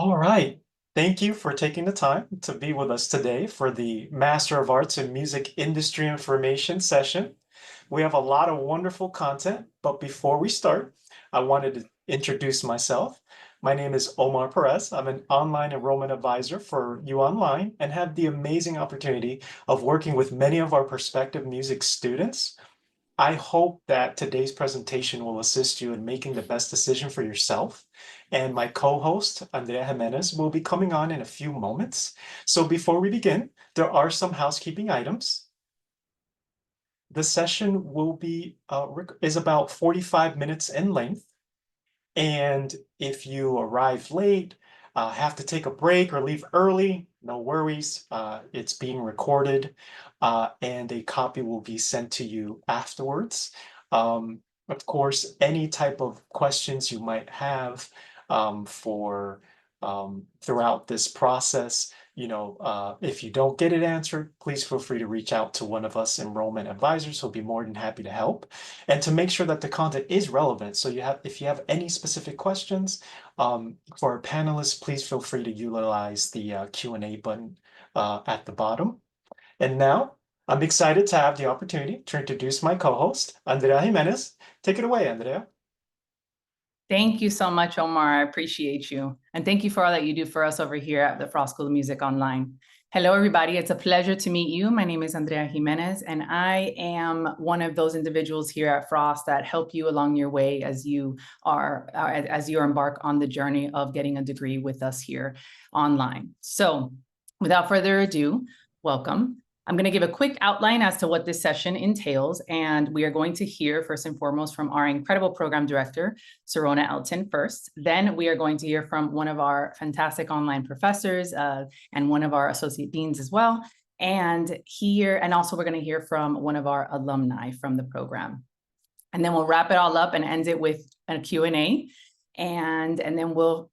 All right. Thank you for taking the time to be with us today for the Master of Arts in Music Industry Information session. We have a lot of wonderful content, but before we start, I wanted to introduce myself. My name is Omar Perez. I'm an online enrollment advisor for UOnline and have the amazing opportunity of working with many of our prospective music students. I hope that today's presentation will assist you in making the best decision for yourself. And my co-host, Andrea Jimenez, will be coming on in a few moments. So before we begin, there are some housekeeping items. The session is about 45 minutes in length. And if you arrive late, have to take a break or leave early, no worries. It's being recorded, and a copy will be sent to you afterwards. Of course, any type of questions you might have for throughout this process, if you don't get it answered, please feel free to reach out to one of us enrollment advisors who'll be more than happy to help. And to make sure that the content is relevant, so if you have any specific questions for our panelists, please feel free to utilize the Q&A button at the bottom. And now I'm excited to have the opportunity to introduce my co-host, Andrea Jimenez. Take it away, Andrea. Thank you so much, Omar. I appreciate you. And thank you for all that you do for us over here at the Frost School of Music Online. Hello, everybody. It's a pleasure to meet you. My name is Andrea Jimenez, and I am one of those individuals here at Frost that help you along your way as you embark on the journey of getting a degree with us here online. So without further ado, welcome. I'm going to give a quick outline as to what this session entails, and we are going to hear first and foremost from our incredible program director, Serona Elton first. Then we are going to hear from one of our fantastic online professors and one of our associate deans as well. And also we're going to hear from one of our alumni from the program. And then we'll wrap it all up and end it with a Q&A, and then we'll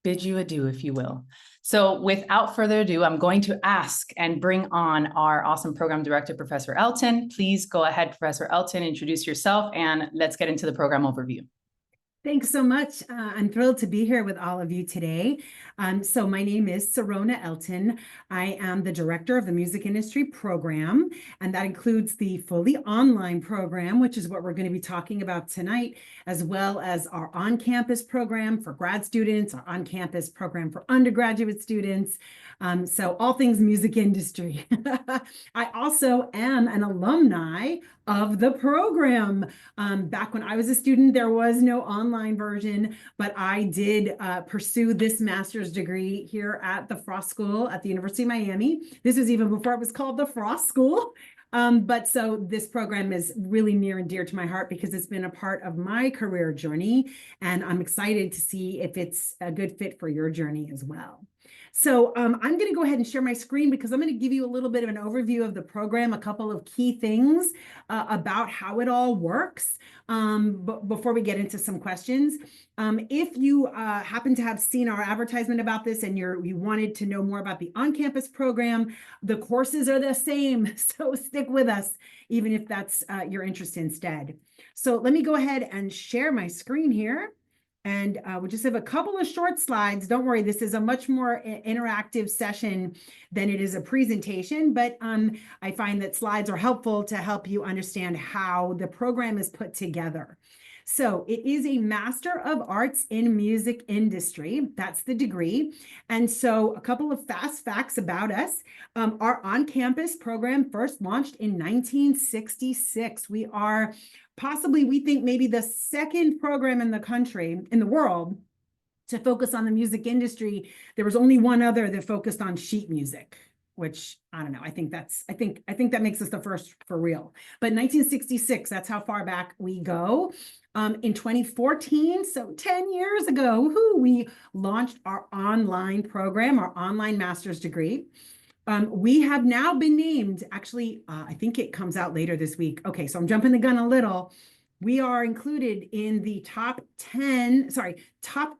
bid you adieu, if you will. So without further ado, I'm going to ask and bring on our awesome program director, Professor Elton. Please go ahead, Professor Elton, introduce yourself, and let's get into the program overview. Thanks so much. I'm thrilled to be here with all of you today. So my name is Serona Elton. I am the director of the music industry program, and that includes the fully online program, which is what we're going to be talking about tonight, as well as our on-campus program for grad students, our on-campus program for undergraduate students. So all things music industry. I also am an alumni of the program. Back when I was a student, there was no online version, but I did pursue this master's degree here at the Frost School at the University of Miami. This was even before it was called the Frost School. But so this program is really near and dear to my heart because it's been a part of my career journey, and I'm excited to see if it's a good fit for your journey as well. So I'm going to go ahead and share my screen because I'm going to give you a little bit of an overview of the program, a couple of key things about how it all works before we get into some questions. If you happen to have seen our advertisement about this and you wanted to know more about the on-campus program, the courses are the same, so stick with us, even if that's your interest instead. So let me go ahead and share my screen here. And we'll just have a couple of short slides. Don't worry, this is a much more interactive session than it is a presentation, but I find that slides are helpful to help you understand how the program is put together. So it is a Master of Arts in Music Industry. That's the degree. And so a couple of fast facts about us. Our on-campus program first launched in 1966. We are possibly, we think, maybe the second program in the country, in the world, to focus on the music industry. There was only one other that focused on sheet music, which I don't know. I think that makes us the first for real. But 1966, that's how far back we go. In 2014, so 10 years ago, we launched our online program, our online master's degree. We have now been named, actually, I think it comes out later this week. Okay, so I'm jumping the gun a little. We are included in the top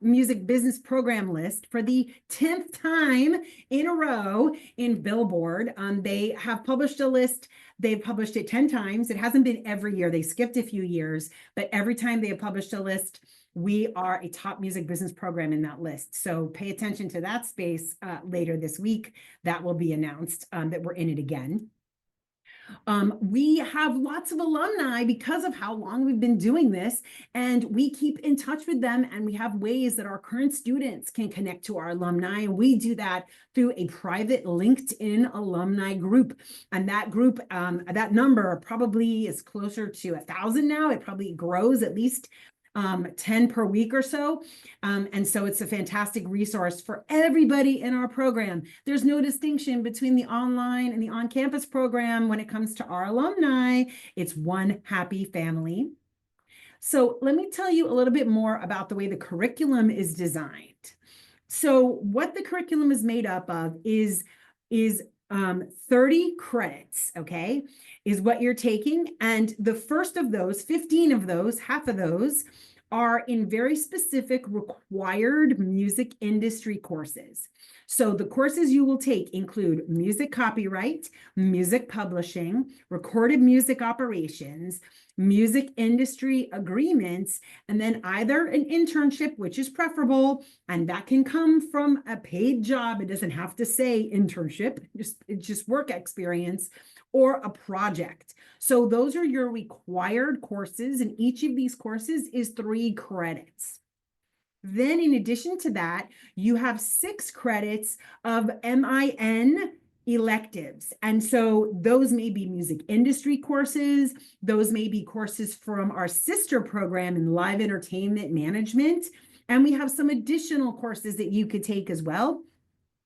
music business program list for the 10th time in a row in Billboard. They have published a list. They've published it 10 times. It hasn't been every year. They skipped a few years, but every time they have published a list, we are a top music business program in that list. So pay attention to that space later this week. That will be announced that we're in it again. We have lots of alumni because of how long we've been doing this, and we keep in touch with them, and we have ways that our current students can connect to our alumni, and we do that through a private LinkedIn alumni group. And that group, that number probably is closer to 1,000 now. It probably grows at least 10 per week or so. And so it's a fantastic resource for everybody in our program. There's no distinction between the online and the on-campus program when it comes to our alumni. It's one happy family. So let me tell you a little bit more about the way the curriculum is designed. So what the curriculum is made up of is 30 credits, okay, is what you're taking. And the first of those, 15 of those, half of those, are in very specific required music industry courses. So the courses you will take include music copyright, music publishing, recorded music operations, music industry agreements, and then either an internship, which is preferable, and that can come from a paid job. It doesn't have to say internship, it's just work experience, or a project. So those are your required courses, and each of these courses is 3 credits. Then in addition to that, you have 6 credits of MIN electives. And so those may be music industry courses. Those may be courses from our sister program in live entertainment management. And we have some additional courses that you could take as well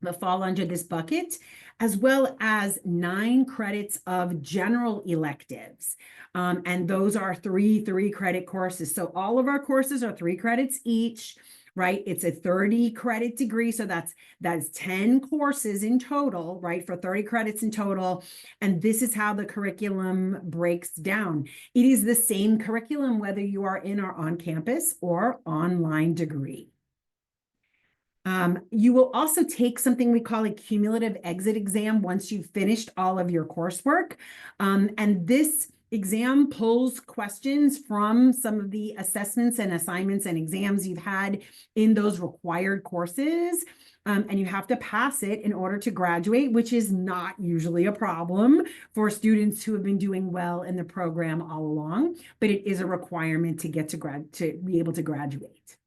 that fall under this bucket, as well as 9 credits of general electives. And those are 3 credit courses. So all of our courses are 3 credits each, right? It's a 30 credit degree. So that's 10 courses in total, right? For 30 credits in total. And this is how the curriculum breaks down. It is the same curriculum, whether you are in our on-campus or online degree. You will also take something we call a cumulative exit exam once you've finished all of your coursework. And this exam pulls questions from some of the assessments and assignments and exams you've had in those required courses. And you have to pass it in order to graduate, which is not usually a problem for students who have been doing well in the program all along, but it is a requirement to get to be able to graduate.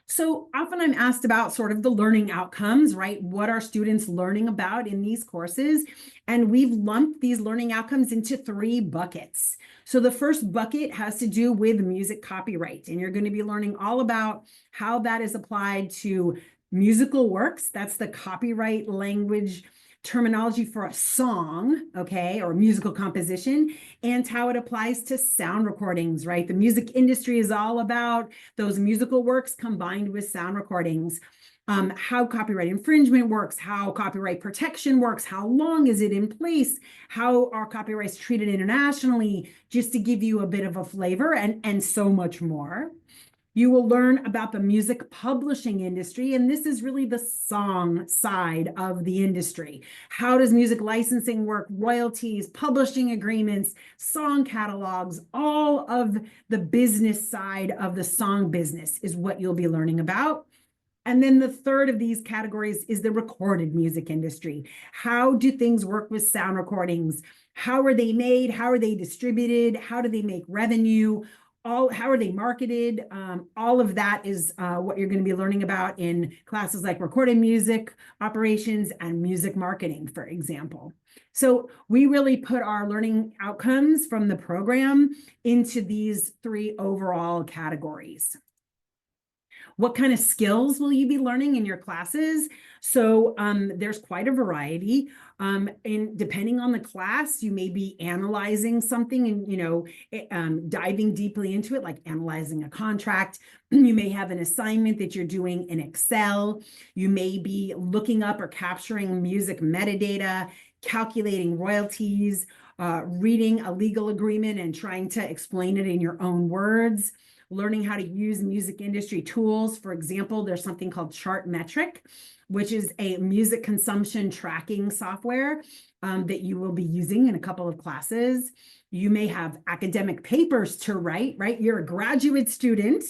So often I'm asked about sort of the learning outcomes, right? What are students learning about in these courses? And we've lumped these learning outcomes into 3 buckets. So the first bucket has to do with music copyright, and you're going to be learning all about how that is applied to musical works. That's the copyright language terminology for a song, okay, or musical composition, and how it applies to sound recordings, right? The music industry is all about those musical works combined with sound recordings. How copyright infringement works, how copyright protection works, how long is it in place, how are copyrights treated internationally, just to give you a bit of a flavor, and so much more. You will learn about the music publishing industry, and this is really the song side of the industry. How does music licensing work? Royalties, publishing agreements, song catalogs, all of the business side of the song business is what you'll be learning about. And then the third of these categories is the recorded music industry. How do things work with sound recordings? How are they made? How are they distributed? How do they make revenue? How are they marketed? All of that is what you're going to be learning about in classes like recorded music operations and music marketing, for example. So we really put our learning outcomes from the program into these 3 overall categories. What kind of skills will you be learning in your classes? So there's quite a variety. And depending on the class, you may be analyzing something and, diving deeply into it, like analyzing a contract. You may have an assignment that you're doing in Excel. You may be looking up or capturing music metadata, calculating royalties, reading a legal agreement and trying to explain it in your own words. learning how to use music industry tools. For example, there's something called Chartmetric, which is a music consumption tracking software that you will be using in a couple of classes. You may have academic papers to write, right? You're a graduate student.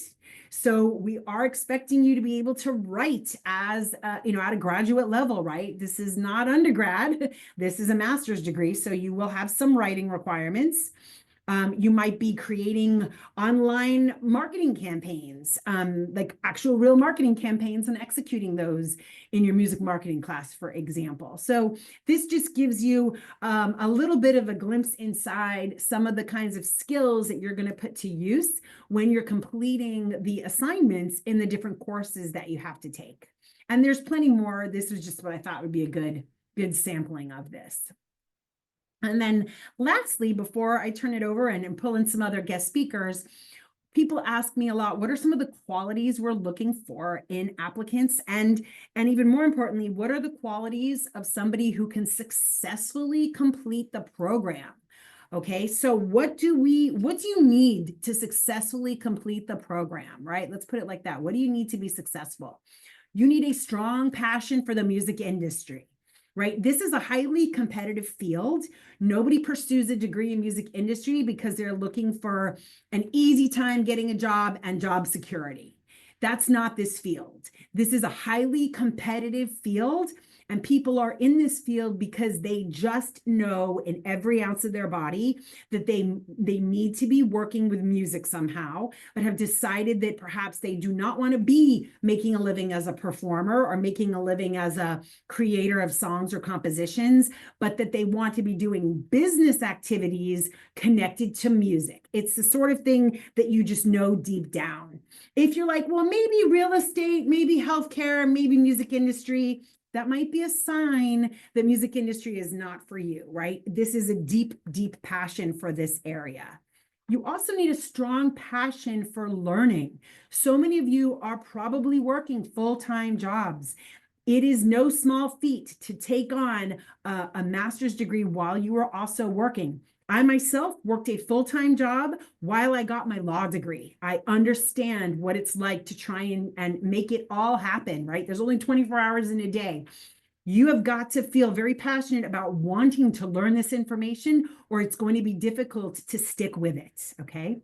So we are expecting you to be able to write as, at a graduate level, right? This is not undergrad. This is a master's degree. So you will have some writing requirements. You might be creating online marketing campaigns, like actual real marketing campaigns, and executing those in your music marketing class, for example. So this just gives you a little bit of a glimpse inside some of the kinds of skills that you're going to put to use when you're completing the assignments in the different courses that you have to take. And there's plenty more. This was just what I thought would be a good sampling of this. And then lastly, before I turn it over and pull in some other guest speakers, people ask me a lot, what are some of the qualities we're looking for in applicants? And even more importantly, what are the qualities of somebody who can successfully complete the program? Okay, so what do you need to successfully complete the program, right? Let's put it like that. What do you need to be successful? You need a strong passion for the music industry. Right? This is a highly competitive field. Nobody pursues a degree in music industry because they're looking for an easy time getting a job and job security. That's not this field. This is a highly competitive field, and people are in this field because they just know in every ounce of their body that they need to be working with music somehow, but have decided that perhaps they do not want to be making a living as a performer or making a living as a creator of songs or compositions, but that they want to be doing business activities connected to music. It's the sort of thing that you just know deep down. If you're like, well, maybe real estate, maybe healthcare, maybe music industry, that might be a sign that music industry is not for you, right? This is a deep, deep passion for this area. You also need a strong passion for learning. So many of you are probably working full-time jobs. It is no small feat to take on a master's degree while you are also working. I myself worked a full-time job while I got my law degree. I understand what it's like to try and make it all happen, right? There's only 24 hours in a day. You have got to feel very passionate about wanting to learn this information, or it's going to be difficult to stick with it, okay?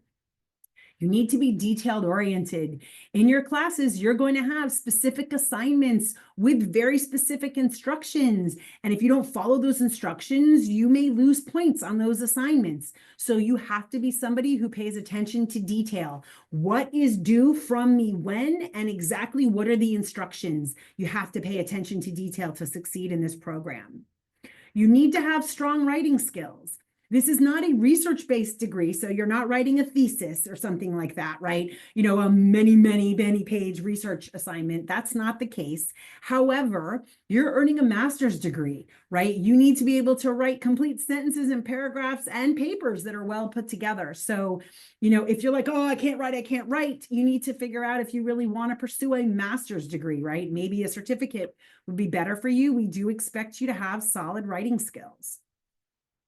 You need to be detailed oriented. In your classes, you're going to have specific assignments with very specific instructions. And if you don't follow those instructions, you may lose points on those assignments. So you have to be somebody who pays attention to detail. What is due from me when, and exactly what are the instructions? You have to pay attention to detail to succeed in this program. You need to have strong writing skills. This is not a research-based degree, so you're not writing a thesis or something like that, right? A many page research assignment. That's not the case. However, you're earning a master's degree, right? You need to be able to write complete sentences and paragraphs and papers that are well put together. So, if you're like, oh, I can't write, you need to figure out if you really want to pursue a master's degree, right? Maybe a certificate would be better for you. We do expect you to have solid writing skills.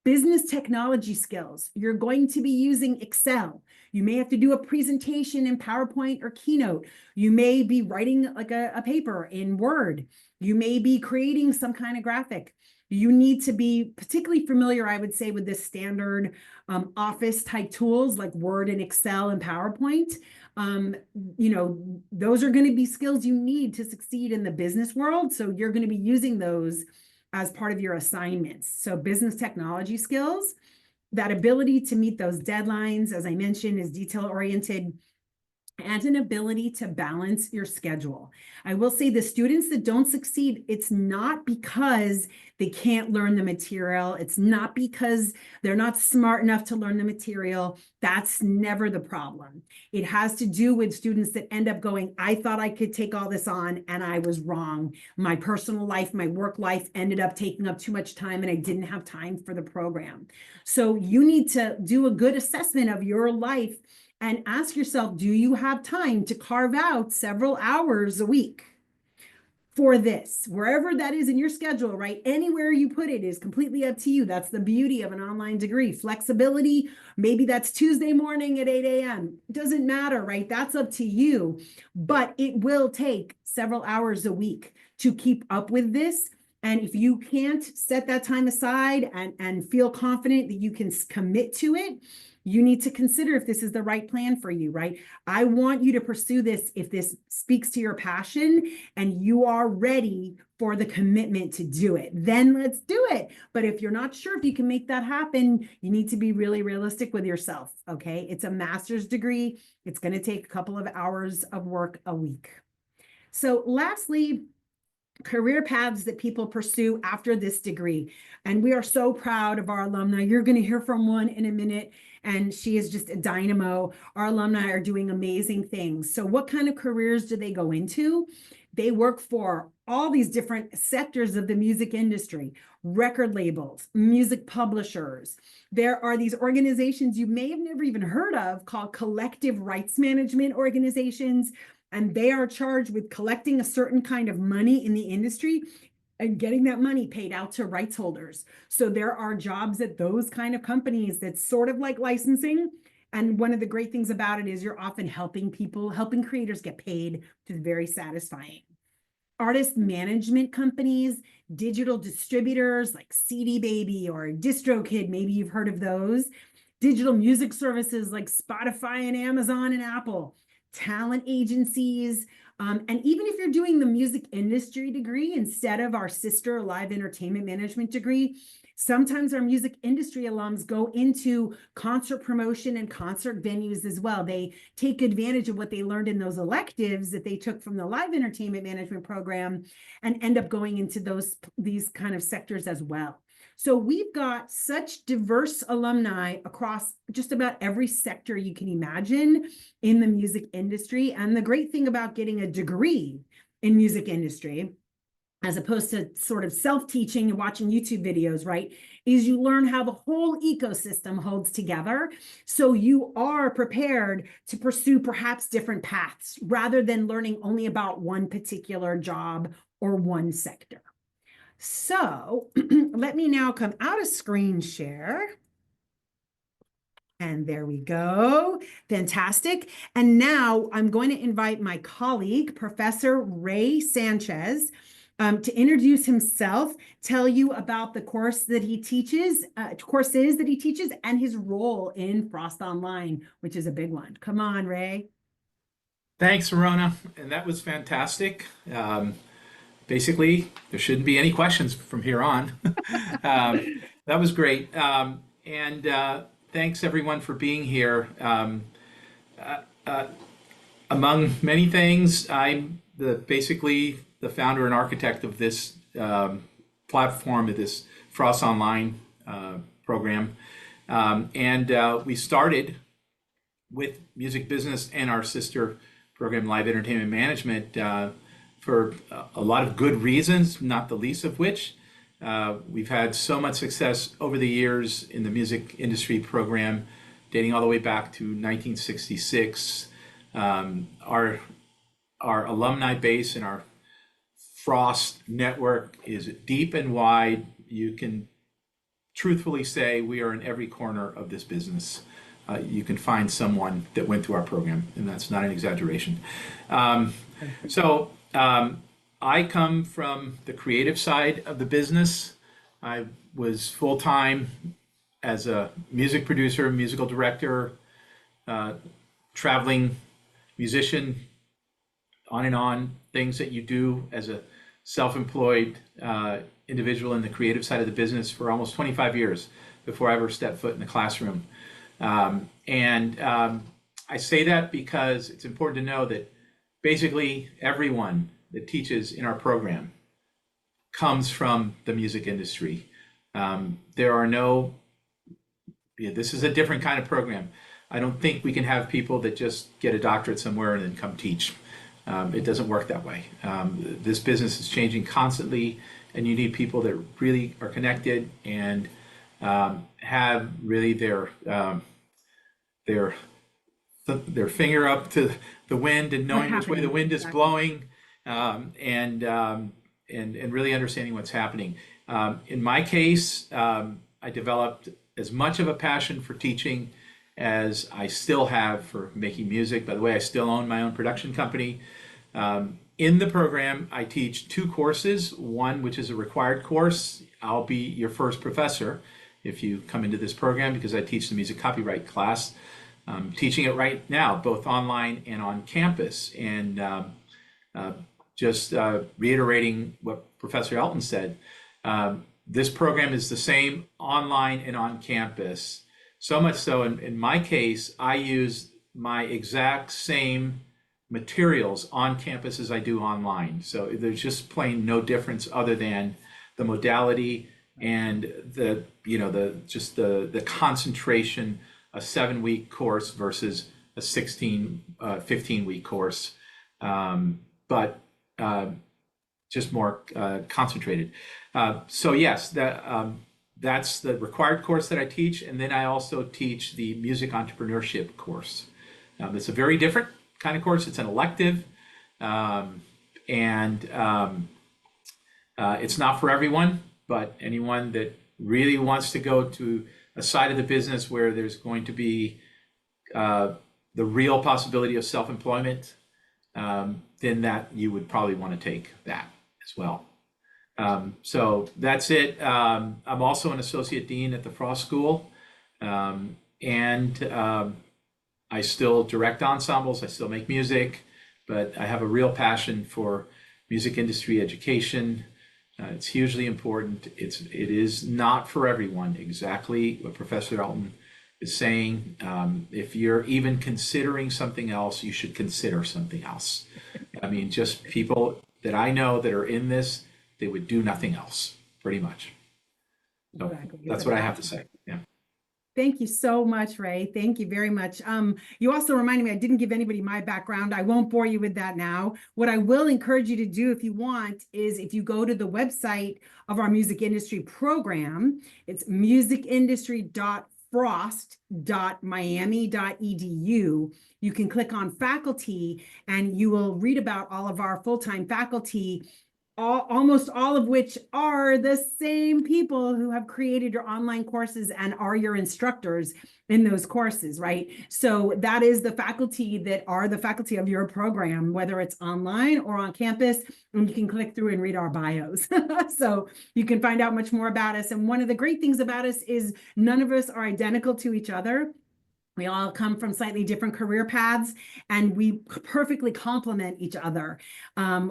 Business technology skills. You're going to be using Excel. You may have to do a presentation in PowerPoint or Keynote. You may be writing like a paper in Word. You may be creating some kind of graphic. You need to be particularly familiar, I would say, with the standard office type tools like Word and Excel and PowerPoint. Those are going to be skills you need to succeed in the business world. So you're going to be using those as part of your assignments. So business technology skills, that ability to meet those deadlines, as I mentioned, is detail-oriented, and an ability to balance your schedule. I will say the students that don't succeed, it's not because they can't learn the material. It's not because they're not smart enough to learn the material. That's never the problem. It has to do with students that end up going, I thought I could take all this on and I was wrong. My personal life, my work life ended up taking up too much time and I didn't have time for the program. So you need to do a good assessment of your life and ask yourself, do you have time to carve out several hours a week? for this, wherever that is in your schedule, right? Anywhere you put it is completely up to you. That's the beauty of an online degree. Flexibility, maybe that's Tuesday morning at 8 a.m. Doesn't matter, right? That's up to you. But it will take several hours a week to keep up with this. And if you can't set that time aside and feel confident that you can commit to it, you need to consider if this is the right plan for you, right? I want you to pursue this if this speaks to your passion and you are ready for the commitment to do it. Then let's do it. But if you're not sure if you can make that happen, you need to be really realistic with yourself, okay? It's a master's degree. It's going to take a couple of hours of work a week. So lastly, career paths that people pursue after this degree. And we are so proud of our alumni. You're going to hear from one in a minute, and she is just a dynamo. Our alumni are doing amazing things. So what kind of careers do they go into? They work for all these different sectors of the music industry, record labels, music publishers. There are these organizations you may have never even heard of called collective rights management organizations, and they are charged with collecting a certain kind of money in the industry and getting that money paid out to rights holders. So there are jobs at those kind of companies that's sort of like licensing. And one of the great things about it is you're often helping people, helping creators get paid, which is very satisfying. Artist management companies, digital distributors like CD Baby or DistroKid, maybe you've heard of those. Digital music services like Spotify and Amazon and Apple. Talent agencies, and even if you're doing the music industry degree instead of our sister live entertainment management degree, sometimes our music industry alums go into concert promotion and concert venues as well. They take advantage of what they learned in those electives that they took from the live entertainment management program and end up going into these kind of sectors as well. So we've got such diverse alumni across just about every sector you can imagine in the music industry. And the great thing about getting a degree in music industry, as opposed to sort of self-teaching and watching YouTube videos, right, is you learn how the whole ecosystem holds together. So you are prepared to pursue perhaps different paths rather than learning only about one particular job or one sector. So let me now come out of screen share. And there we go. Fantastic. And now I'm going to invite my colleague, Professor Ray Sanchez, to introduce himself, tell you about the courses that he teaches, and his role in Frost Online, which is a big one. Come on, Ray. Thanks, Verona. And that was fantastic. Basically, there shouldn't be any questions from here on. That was great. And thanks, everyone, for being here. Among many things, I'm basically the founder and architect of this platform, of this Frost Online program. And we started with music business and our sister program, Live Entertainment Management, for a lot of good reasons, not the least of which we've had so much success over the years in the music industry program, dating all the way back to 1966. Our alumni base and our Frost network is deep and wide. You can truthfully say we are in every corner of this business. You can find someone that went through our program, and that's not an exaggeration. I come from the creative side of the business. I was full-time as a music producer, musical director, traveling musician, on and on, things that you do as a self-employed individual in the creative side of the business for almost 25 years before I ever stepped foot in the classroom. I say that because it's important to know that basically everyone that teaches in our program comes from the music industry. This is a different kind of program. I don't think we can have people that just get a doctorate somewhere and then come teach. It doesn't work that way. This business is changing constantly, and you need people that really are connected and have really their finger up to the wind and knowing which way the wind is blowing, and really understanding what's happening. In my case, I developed as much of a passion for teaching as I still have for making music. By the way, I still own my own production company. In the program, I teach 2 courses, one which is a required course. I'll be your first professor if you come into this program because I teach the music copyright class. I'm teaching it right now, both online and on campus. And just reiterating what Professor Elton said, this program is the same online and on campus. So much so, in my case, I use my exact same materials on campus as I do online. So there's just plain no difference other than the modality and the concentration, a 7-week course versus a 15-week course, but just more concentrated. So yes, that's the required course that I teach, and then I also teach the music entrepreneurship course. It's a very different kind of course. It's an elective, and it's not for everyone, but anyone that really wants to go to a side of the business where there's going to be the real possibility of self-employment, then that you would probably want to take that as well. So that's it. I'm also an associate dean at the Frost School, and I still direct ensembles. I still make music, but I have a real passion for music industry education. It's hugely important. It is not for everyone. Exactly what Professor Elton is saying. If you're even considering something else, you should consider something else. I mean, just people that I know that are in this, they would do nothing else, pretty much. So Exactly. that's what I have to say. Yeah. Thank you so much, Ray. Thank you very much. You also reminded me, I didn't give anybody my background. I won't bore you with that now. What I will encourage you to do if you want is if you go to the website of our music industry program, it's musicindustry.frost.miami.edu. You can click on faculty and you will read about all of our full-time faculty, almost all of which are the same people who have created your online courses and are your instructors in those courses, right? So that is the faculty that are the faculty of your program, whether it's online or on campus, and you can click through and read our bios. So you can find out much more about us. And one of the great things about us is none of us are identical to each other. We all come from slightly different career paths, and we perfectly complement each other,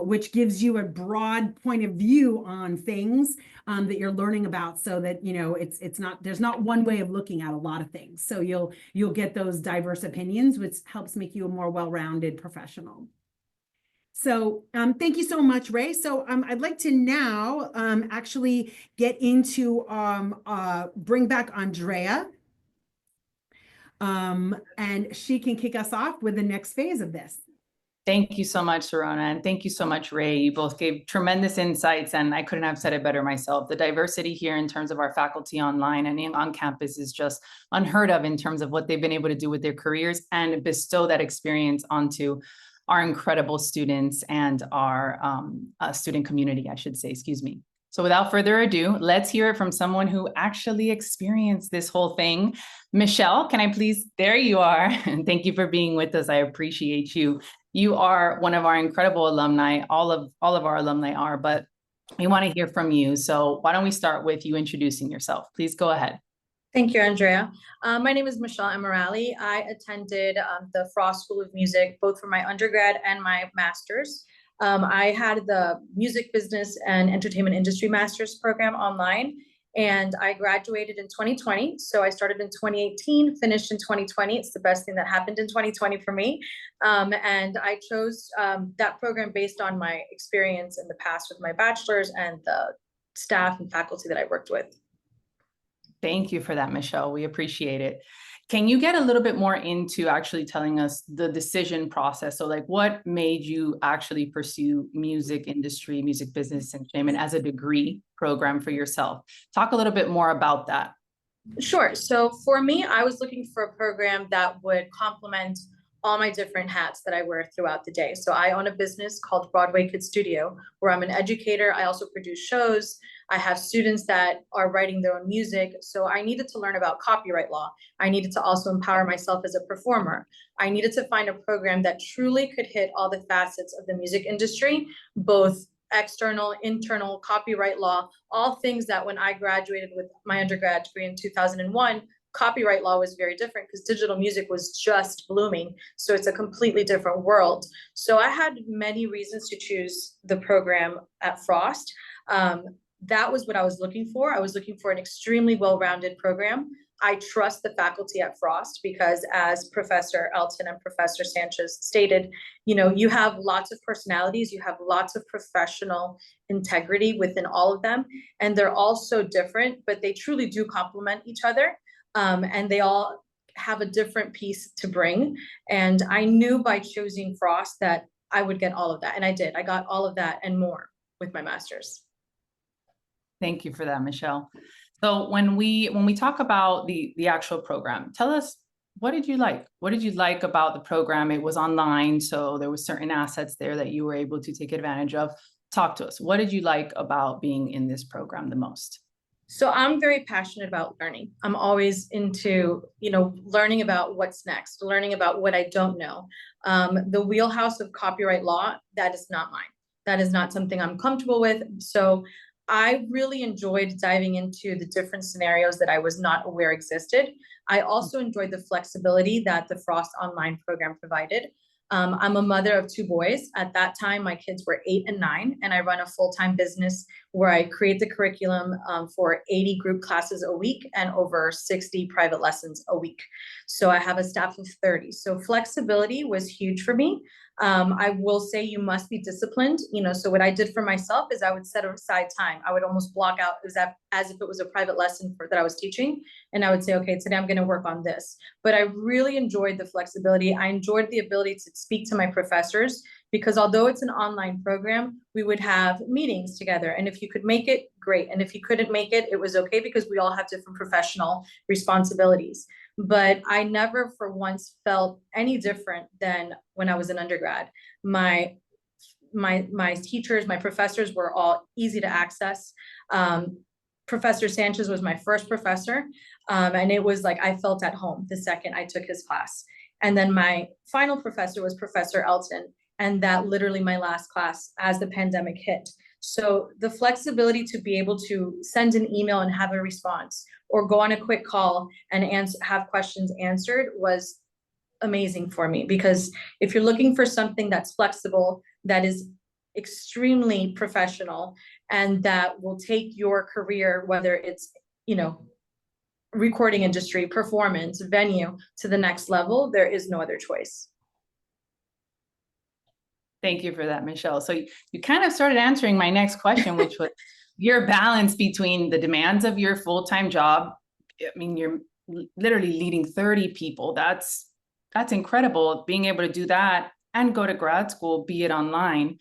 which gives you a broad point of view on things that you're learning about, so that there's not one way of looking at a lot of things. So you'll get those diverse opinions, which helps make you a more well-rounded professional. So thank you so much, Ray. So I'd like to now actually get into bring back Andrea. And she can kick us off with the next phase of this. Thank you so much, Sharona, and thank you so much, Ray. You both gave tremendous insights, and I couldn't have said it better myself. The diversity here in terms of our faculty online and on campus is just unheard of in terms of what they've been able to do with their careers and bestow that experience onto our incredible students and our student community, I should say, excuse me. So without further ado, let's hear it from someone who actually experienced this whole thing. Michelle, can I please, there you are. And thank you for being with us. I appreciate you. You are one of our incredible alumni. All of our alumni are, but we want to hear from you. So why don't we start with you introducing yourself? Please go ahead. Thank you, Andrea. My name is Michelle Emirali. I attended the Frost School of Music, both for my undergrad and my master's. I had the music business and entertainment industry master's program online, and I graduated in 2020. So I started in 2018, finished in 2020. It's the best thing that happened in 2020 for me. And I chose that program based on my experience in the past with my bachelor's and the staff and faculty that I worked with. Thank you for that, Michelle. We appreciate it. Can you get a little bit more into actually telling us the decision process? So like what made you actually pursue music industry, music business and entertainment as a degree program for yourself? Talk a little bit more about that. Sure. So for me, I was looking for a program that would complement all my different hats that I wear throughout the day. So I own a business called Broadway Kid Studio, where I'm an educator. I also produce shows. I have students that are writing their own music. So I needed to learn about copyright law. I needed to also empower myself as a performer. I needed to find a program that truly could hit all the facets of the music industry, both external, internal, copyright law, all things that when I graduated with my undergrad degree in 2001, copyright law was very different because digital music was just blooming. So it's a completely different world. So I had many reasons to choose the program at Frost. That was what I was looking for. I was looking for an extremely well-rounded program. I trust the faculty at Frost because, as Professor Elton and Professor Sanchez stated, you have lots of personalities, you have lots of professional integrity within all of them, and they're all so different, but they truly do complement each other. And they all have a different piece to bring. And I knew by choosing Frost that I would get all of that. And I did. I got all of that and more with my master's. Thank you for that, Michelle. So when we talk about the actual program, tell us, what did you like? What did you like about the program? It was online, so there were certain assets there that you were able to take advantage of. Talk to us. What did you like about being in this program the most? So I'm very passionate about learning. I'm always into, learning about what's next, learning about what I don't know. The wheelhouse of copyright law, that is not mine. That is not something I'm comfortable with. So I really enjoyed diving into the different scenarios that I was not aware existed. I also enjoyed the flexibility that the Frost Online program provided. I'm a mother of 2 boys. At that time, my kids were 8 and 9, and I run a full-time business where I create the curriculum for 80 group classes a week and over 60 private lessons a week. So I have a staff of 30. So flexibility was huge for me. I will say you must be disciplined. So what I did for myself is I would set aside time. I would almost block out as if it was a private lesson that I was teaching. And I would say, okay, today I'm going to work on this. But I really enjoyed the flexibility. I enjoyed the ability to speak to my professors because although it's an online program, we would have meetings together. And if you could make it, great. And if you couldn't make it, it was okay because we all have different professional responsibilities. But I never for once felt any different than when I was an undergrad. My teachers, my professors were all easy to access. Professor Sanchez was my first professor. And it was like I felt at home the second I took his class. And then my final professor was Professor Elton. And that literally my last class as the pandemic hit. So the flexibility to be able to send an email and have a response or go on a quick call and have questions answered was amazing for me. Because if you're looking for something that's flexible, that is extremely professional, and that will take your career, whether it's, recording industry, performance, venue, to the next level, there is no other choice. Thank you for that, Michelle. So you kind of started answering my next question, which was your balance between the demands of your full-time job. I mean, you're literally leading 30 people. That's incredible, being able to do that and go to grad school, be it online.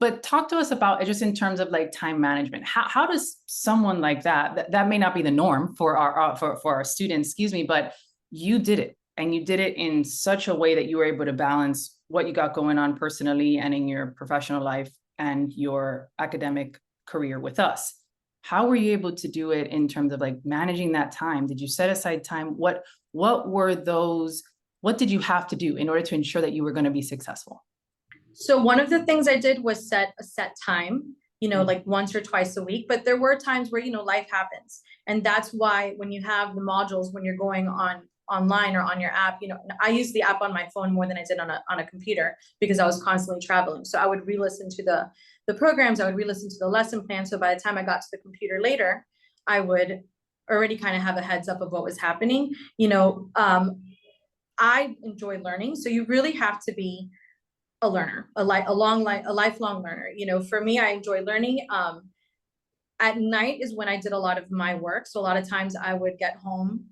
But talk to us about it just in terms of like time management. How does someone like that may not be the norm for our students, excuse me, but you did it, and you did it in such a way that you were able to balance what you got going on personally and in your professional life and your academic career with us. How were you able to do it in terms of like managing that time? Did you set aside time? What did you have to do in order to ensure that you were going to be successful? So one of the things I did was set a set time, like once or twice a week, but there were times where, life happens. And that's why when you have the modules, when you're going online or on your app, I use the app on my phone more than I did on a computer because I was constantly traveling. So I would re-listen to the programs, I would re-listen to the lesson plan. So by the time I got to the computer later, I would already kind of have a heads up of what was happening. I enjoy learning. So you really have to be a learner, a lifelong learner. For me, I enjoy learning. At night is when I did a lot of my work. So a lot of times I would get home,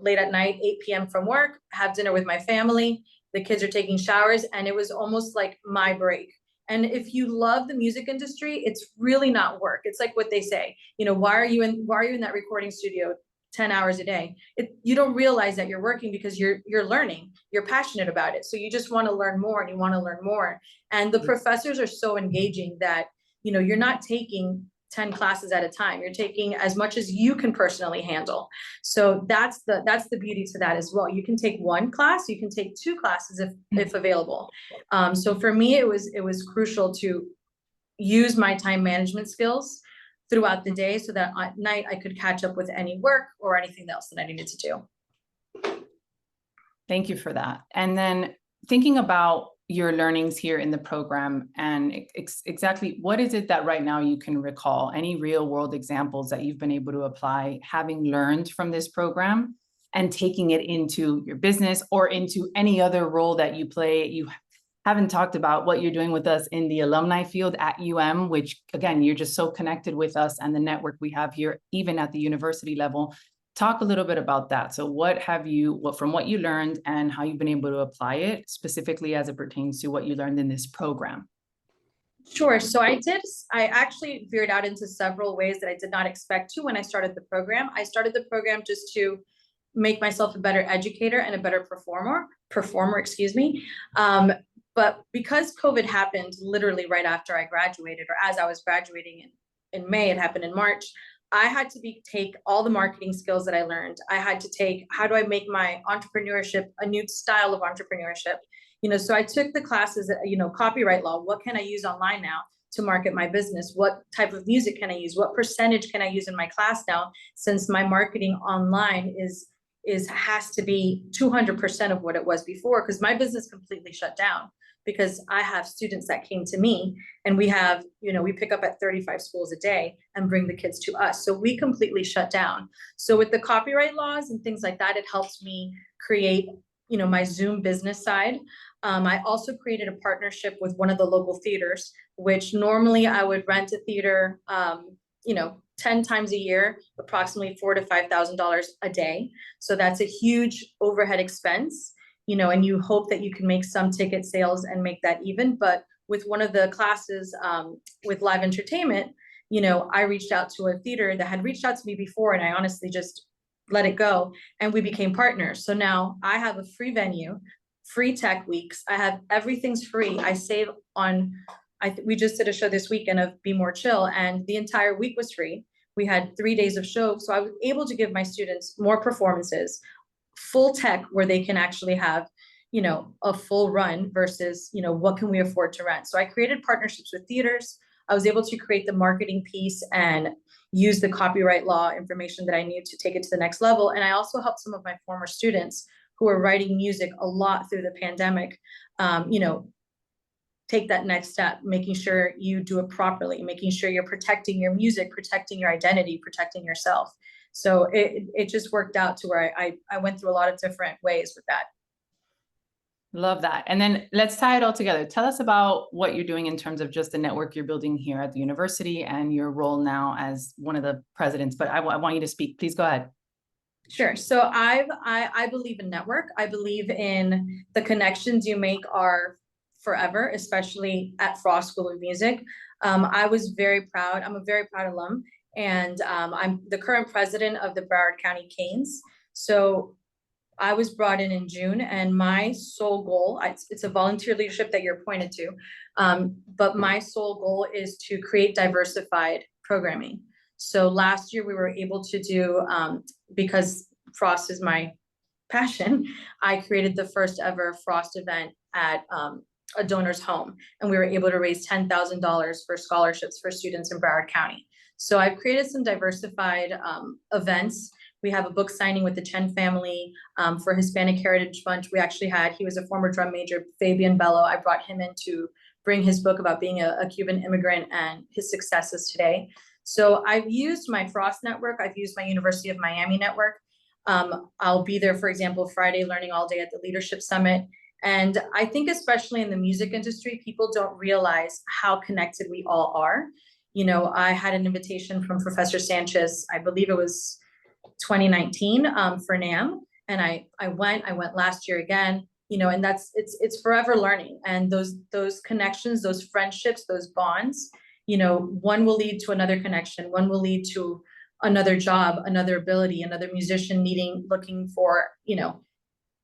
late at night, 8 p.m. from work, have dinner with my family. The kids are taking showers, and it was almost like my break. And if you love the music industry, it's really not work. It's like what they say, why are you in that recording studio 10 hours a day. You don't realize that you're working because you're learning, you're passionate about it. So you just want to learn more and you want to learn more. And the professors are so engaging that, you know, you're not taking 10 classes at a time. You're taking as much as you can personally handle. So that's the beauty to that as well. You can take one class, you can take two classes if available. So for me, it was crucial to use my time management skills throughout the day so that at night I could catch up with any work or anything else that I needed to do. Thank you for that. And then thinking about your learnings here in the program and exactly what is it that right now you can recall, any real world examples that you've been able to apply having learned from this program and taking it into your business or into any other role that you play. You haven't talked about what you're doing with us in the alumni field at which again, you're just so connected with us and the network we have here, even at the university level. Talk a little bit about that. So from what you learned and how you've been able to apply it specifically as it pertains to what you learned in this program. Sure. So I actually veered out into several ways that I did not expect to when I started the program. I started the program just to make myself a better educator and a better performer, excuse me. But because COVID happened literally right after I graduated, or as I was graduating in May, it happened in March, I had to take all the marketing skills that I learned. I had to take, how do I make my entrepreneurship a new style of entrepreneurship? You know, so I took the classes, you know, copyright law. What can I use online now to market my business? What type of music can I use? What percentage can I use in my class now? Since my marketing online has to be 200% of what it was before, because my business completely shut down. Because I have students that came to me and we have, you know, we pick up at 35 schools a day and bring the kids to us. So we completely shut down. So with the copyright laws and things like that, it helps me create, you know, my Zoom business side. I also created a partnership with one of the local theaters, which normally I would rent a theater, you know, 10 times a year, approximately $4,000 to $5,000 a day. So that's a huge overhead expense. You know, and you hope that you can make some ticket sales and make that even. But with one of the classes with live entertainment, you know, I reached out to a theater that had reached out to me before, and I honestly just let it go, and we became partners. So now I have a free venue, free tech weeks. I have everything's free. I save on, we just did a show this weekend of Be More Chill, and the entire week was free. We had 3 days of show. So I was able to give my students more performances, full tech where they can actually have, you know, a full run versus, you know, what can we afford to rent? So I created partnerships with theaters. I was able to create the marketing piece and use the copyright law information that I need to take it to the next level. And I also helped some of my former students who are writing music a lot through the pandemic, you know, take that next step, making sure you do it properly, making sure you're protecting your music, protecting your identity, protecting yourself. So it just worked out to where I went through a lot of different ways with that. Love that. And then let's tie it all together. Tell us about what you're doing in terms of just the network you're building here at the university and your role now as one of the presidents. But I want you to speak. Please go ahead. Sure. So I believe in network. I believe in the connections you make are forever, especially at Frost School of Music. I was very proud. I'm a very proud alum. And I'm the current president of the Broward County Canes. So I was brought in June, and my sole goal, it's a volunteer leadership that you're appointed to, but my sole goal is to create diversified programming. So last year we were able to do, because Frost is my passion, I created the first ever Frost event at a donor's home, and we were able to raise $10,000 for scholarships for students in Broward County. So I've created some diversified events. We have a book signing with the Chen family for Hispanic Heritage Fund. We actually he was a former drum major, Fabian Bello. I brought him in to bring his book about being a Cuban immigrant and his successes today. So I've used my Frost network. I've used my University of Miami network. I'll be there, for example, Friday, learning all day at the Leadership Summit. And I think especially in the music industry, people don't realize how connected we all are. You know, I had an invitation from Professor Sanchez, I believe it was 2019 for NAMM. And I went last year again, you know, and it's forever learning. And those connections, those friendships, those bonds, you know, one will lead to another connection. One will lead to another job, another ability, another musician looking for,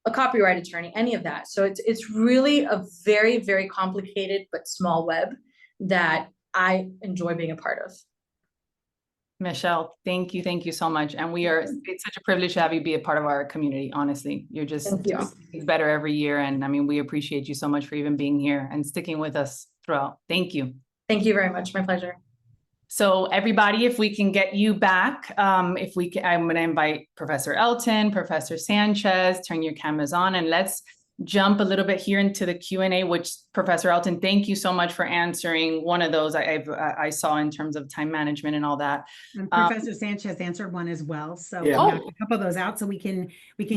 a copyright attorney, any of that. So it's really a very, very complicated but small web that I enjoy being a part of. Michelle, thank you so much. And it's such a privilege to have you be a part of our community, honestly. You're just Thank you. doing better every year. And I mean, we appreciate you so much for even being here and sticking with us throughout. Thank you. Thank you very much. My pleasure. So everybody, if we can get you back, I'm going to invite Professor Elton, Professor Sanchez, turn your cameras on, and let's jump a little bit here into the Q&A, which Professor Elton, thank you so much for answering one of those I saw in terms of time management and all that. And Professor Sanchez answered one as well. So Yeah. we knocked a couple of those out so we can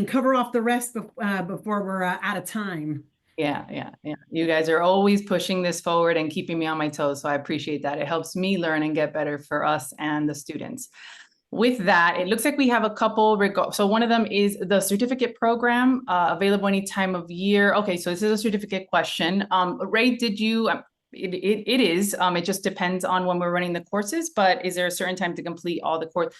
cover off the rest before we're out of time. Yeah. You guys are always pushing this forward and keeping me on my toes. So I appreciate that. It helps me learn and get better for us and the students. With that, it looks like we have a couple. So one of them is the certificate program, available any time of year. Okay, so this is a certificate question. Ray, did you, it is, it just depends on when we're running the courses, but is there a certain time to complete all the course?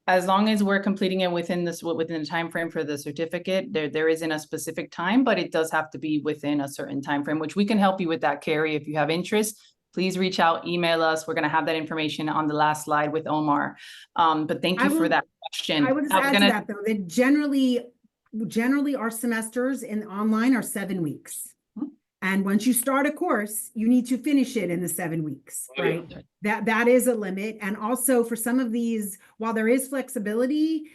As long as we're completing it within the time frame for the certificate, there isn't a specific time, but it does have to be within a certain time frame, which we can help you with that, Carrie. If you have interest, please reach out, email us. We're going to have that information on the last slide with Omar. But thank you for that question. I would just add to that, though, that generally our semesters in online are 7 weeks. And once you start a course, you need to finish it in the 7 weeks, right? That is a limit. And also for some of these, while there is flexibility,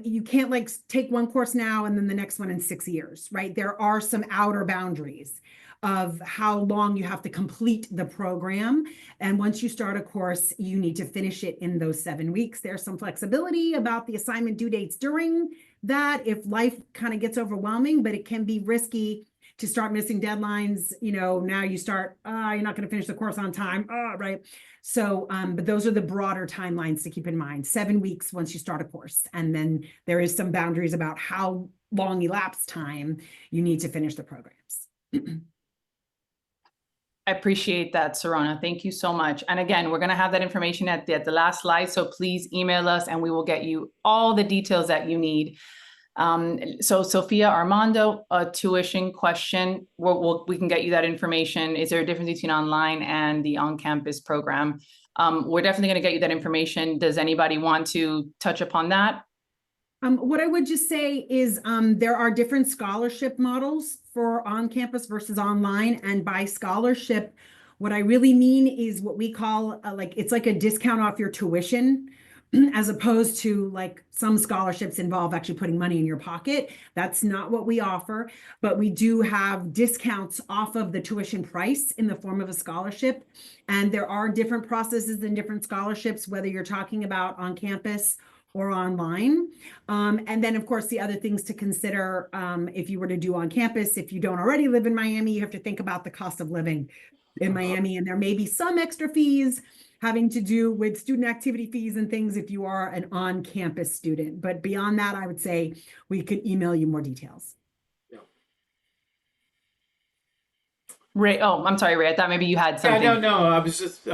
you can't like take one course now and then the next one in 6 years, right? There are some outer boundaries of how long you have to complete the program. And once you start a course, you need to finish it in those 7 weeks. There's some flexibility about the assignment due dates during that if life kind of gets overwhelming, but it can be risky to start missing deadlines. Now you start, you're not going to finish the course on time, right? So, but those are the broader timelines to keep in mind. 7 weeks once you start a course. And then there is some boundaries about how long elapsed time you need to finish the programs. I appreciate that, Sarona. Thank you so much. And again, we're going to have that information at the last slide. So please email us and we will get you all the details that you need. So Sophia Armando, a tuition question. We can get you that information. Is there a difference between online and the on-campus program? We're definitely going to get you that information. Does anybody want to touch upon that? What I would just say is there are different scholarship models for on-campus versus online. And by scholarship, what I really mean is what we call it's like a discount off your tuition, as opposed to like some scholarships involve actually putting money in your pocket. That's not what we offer, but we do have discounts off of the tuition price in the form of a scholarship. And there are different processes and different scholarships, whether you're talking about on campus or online. And then of course, the other things to consider if you were to do on campus, if you don't already live in Miami, you have to think about the cost of living in Miami. And there may be some extra fees having to do with student activity fees and things if you are an on-campus student. But beyond that, I would say we could email you more details. Ray, oh, I'm sorry, Ray. I thought maybe you had something. Yeah, no. I was just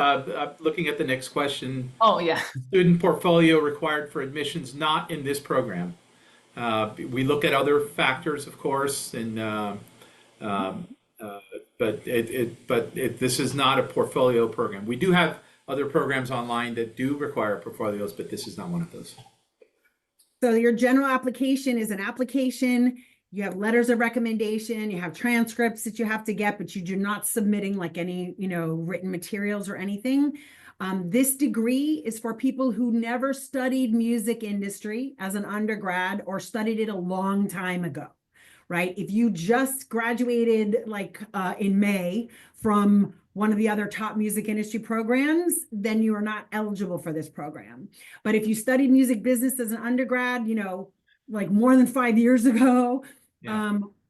looking at the next question. Oh, yeah. Student portfolio required for admissions, not in this program. We look at other factors, of course, and but this is not a portfolio program. We do have other programs online that do require portfolios, but this is not one of those. So your general application is an application. You have letters of recommendation, you have transcripts that you have to get, but you're not submitting like any, written materials or anything. This degree is for people who never studied music industry as an undergrad or studied it a long time ago, right? If you just graduated in May from one of the other top music industry programs, then you are not eligible for this program. But if you studied music business as an undergrad, like more than 5 years ago,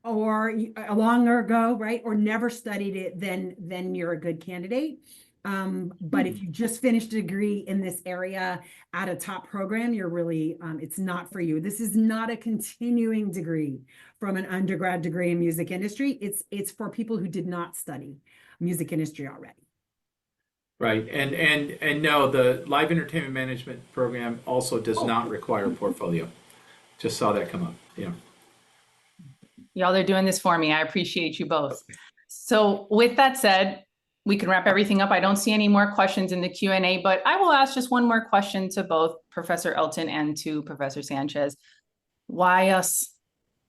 or longer ago, right? Or never studied it, then you're a good candidate. But if you just finished a degree in this area at a top program, you're really, it's not for you. This is not a continuing degree from an undergrad degree in music industry. It's for people who did not study music industry already. Right. And no, the live entertainment management program also does not require a portfolio. Just saw that come up. Yeah. Y'all are doing this for me. I appreciate you both. So with that said, we can wrap everything up. I don't see any more questions in the Q&A, but I will ask just one more question to both Professor Elton and to Professor Sanchez. Why us?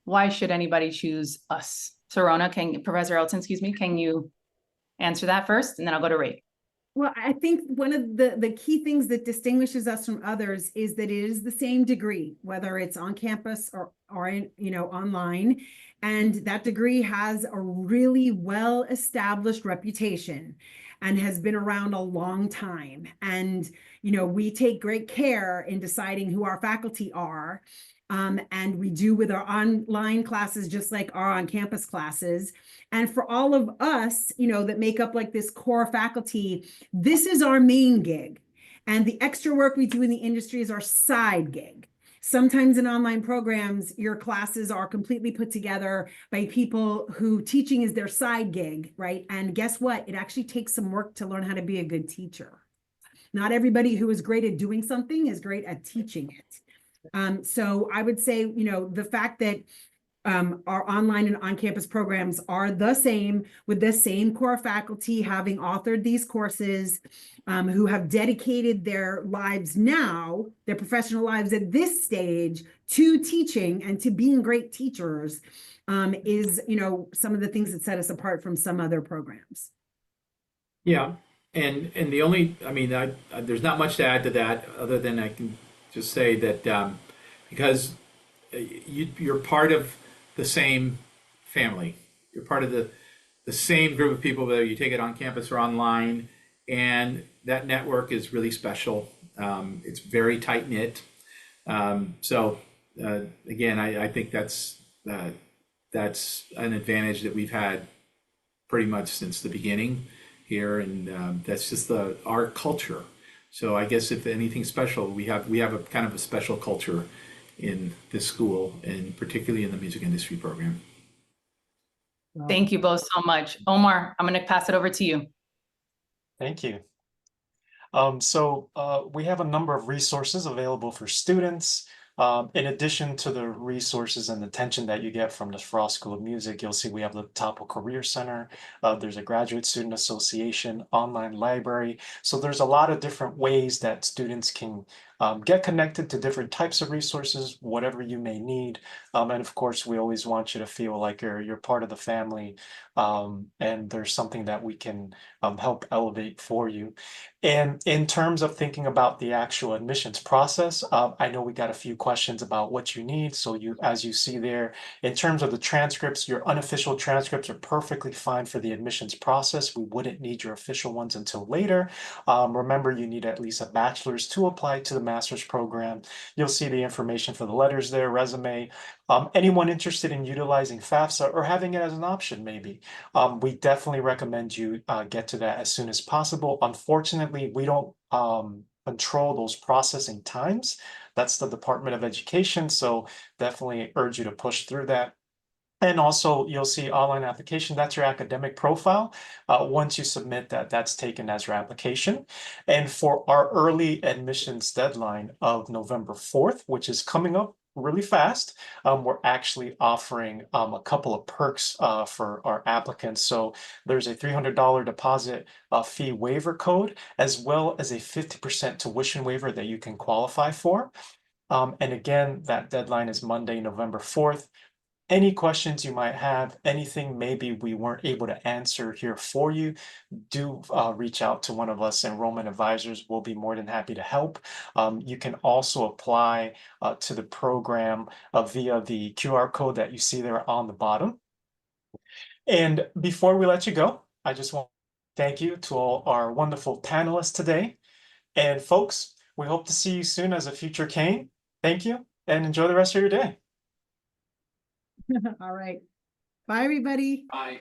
Why should anybody choose us? Sorona, Professor Elton, excuse me, can you answer that first? And then I'll go to Ray. Well, I think one of the key things that distinguishes us from others is that it is the same degree, whether it's on campus or in, online. And that degree has a really well-established reputation and has been around a long time. And, we take great care in deciding who our faculty are. And we do with our online classes, just like our on-campus classes. And for all of us, that make up like this core faculty, this is our main gig. And the extra work we do in the industry is our side gig. Sometimes in online programs, your classes are completely put together by people who teaching is their side gig, right? And guess what? It actually takes some work to learn how to be a good teacher. Not everybody who is great at doing something is great at teaching it. So I would say, the fact that our online and on-campus programs are the same, with the same core faculty having authored these courses, who have dedicated their lives now, their professional lives at this stage, to teaching and to being great teachers, is, some of the things that set us apart from some other programs. Yeah. And the only, there's not much to add to that other than I can just say that because you're part of the same family, you're part of the same group of people, whether you take it on campus or online, and that network is really special. It's very tight knit. So again, I think that's an advantage that we've had pretty much since the beginning here, and that's just our culture. So I guess if anything special, we have a kind of a special culture in this school, and particularly in the music industry program. Thank you both so much. Omar, I'm going to pass it over to you. Thank you. So we have a number of resources available for students. In addition to the resources and attention that you get from the Frost School of Music, you'll see we have the Topo Career Center. There's a Graduate Student Association, online library. So there's a lot of different ways that students can get connected to different types of resources, whatever you may need. And of course, we always want you to feel like you're part of the family, and there's something that we can help elevate for you. And in terms of thinking about the actual admissions process, I know we got a few questions about what you need. So as you see there, in terms of the transcripts, your unofficial transcripts are perfectly fine for the admissions process. We wouldn't need your official ones until later. Remember, you need at least a bachelor's to apply to the master's program. You'll see the information for the letters there, resume. Anyone interested in utilizing FAFSA or having it as an option, maybe, we definitely recommend you get to that as soon as possible. Unfortunately, we don't control those processing times. That's the Department of Education, so definitely urge you to push through that. And also, you'll see online application. That's your academic profile. Once you submit that, that's taken as your application. And for our early admissions deadline of November 4th, which is coming up really fast, we're actually offering a couple of perks for our applicants. So there's a $300 deposit fee waiver code, as well as a 50% tuition waiver that you can qualify for. And again, that deadline is Monday, November 4th. Any questions you might have, anything maybe we weren't able to answer here for you, do reach out to one of us enrollment advisors. We'll be more than happy to help. You can also apply to the program via the QR code that you see there on the bottom. And before we let you go, I just want to thank you to all our wonderful panelists today. And folks, we hope to see you soon as a future Kane. Thank you, and enjoy the rest of your day. All right. Bye, everybody. Bye.